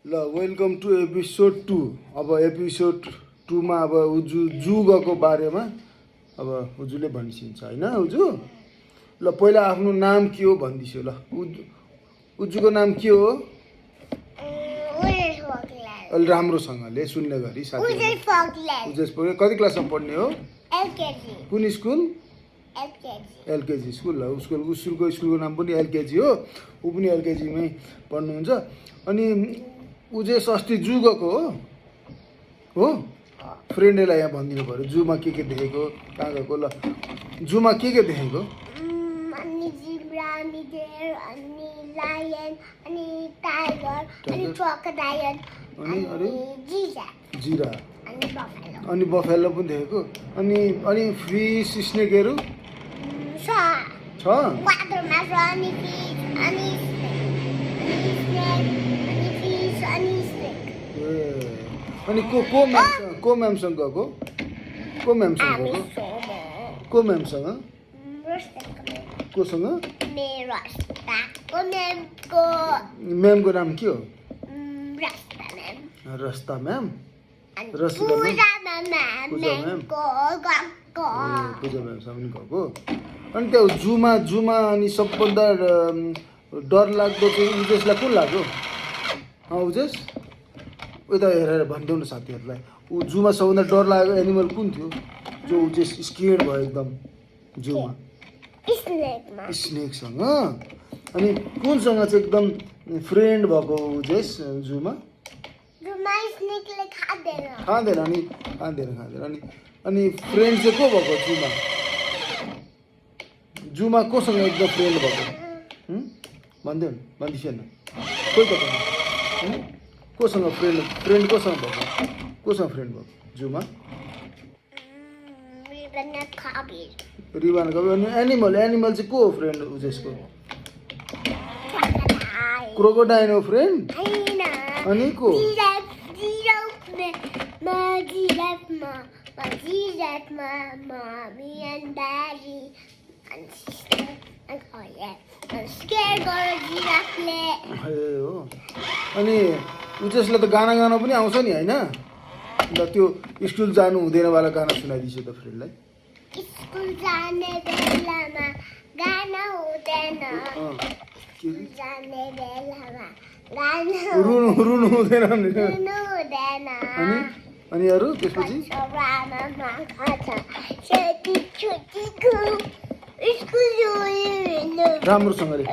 ल welcome to episode 2। अब episode 2 मा अब उजु जू गएको बारेमा अब उजुले भनिसिन्छ हैन उजु। ल पहिला आफ्नो नाम के हो भनिदिन्छु। ल उजुको नाम के हो? अलि राम्रोसँगले सुन्ने गरी साथी। उजेस कति क्लासमा पढ्ने हो? एलकेजी। कुन स्कुल? LKG school. ल स्कुलको नाम पनि एलकेजी हो। ऊ पनि एलकेजीमै पढ्नुहुन्छ। अनि उजेस अस्ति जू गएको हो? फ्रेन्डलाई यहाँ भनिदिनु पऱ्यो जूमा के देखेको, कहाँ गएको। ल जूमा के देखेको? अनि जिब्रा, अनि डेयर, अनि लायन, अनि टाइगर, अनि क्रोकोडाइल, अनि अरे जिरा, अनि बफेलो। अनि बफेलो पनि देखेको। अनि फिस स्नेकहरू छ। वाटरमा छ अनि फिस, अनि स्नेक, अनि स्नेक। ए अनि को म्यामसँग गएको? को म्यामसँग? कोसँग? म्यामको नाम के हो? रस्ता म्याम। पूजा म्यामसँग पनि गएको। अनि त्यो जूमा अनि सबभन्दा डर लाग्दो चाहिँ उजेसलाई कुन लाग्यो? उजेस उता हेरेर भनिदेऊ न साथीहरूलाई। ऊ जूमा सबभन्दा डर लागेको एनिमल कुन थियो जो उजेस स्केयर्ड भयो एकदम जूमा? स्नेकसँग। अनि कुनसँग चाहिँ एकदम फ्रेन्ड भएको उजेस जूमा? खाँदैन। अनि फ्रेन्ड चाहिँ को भएको जूमा कोसँग एकदम फ्रेन्ड भएको? भनिदेऊ न, भनिदिएन कोही त कोसँग फ्रेन्ड कोसँग भएको? कोसँग फ्रेन्ड भएको जूमा? रिवान कबीर। अनि एनिमल चाहिँ को हो फ्रेन्ड उजेसको? क्रोकोडाइल हो फ्रेन्ड। अनि को? अनि उजेसलाई त गाना गाउन पनि आउँछ नि होइन? अन्त त्यो स्कुल जानु हुँदैन वाला गाना सुनाइदिन्छु त फ्रेन्डलाई। स्कुल जाने बेलामा गाना हुँदैन। रुनु हुँदैन। अनि अरू त्यसपछि राम्रोसँगले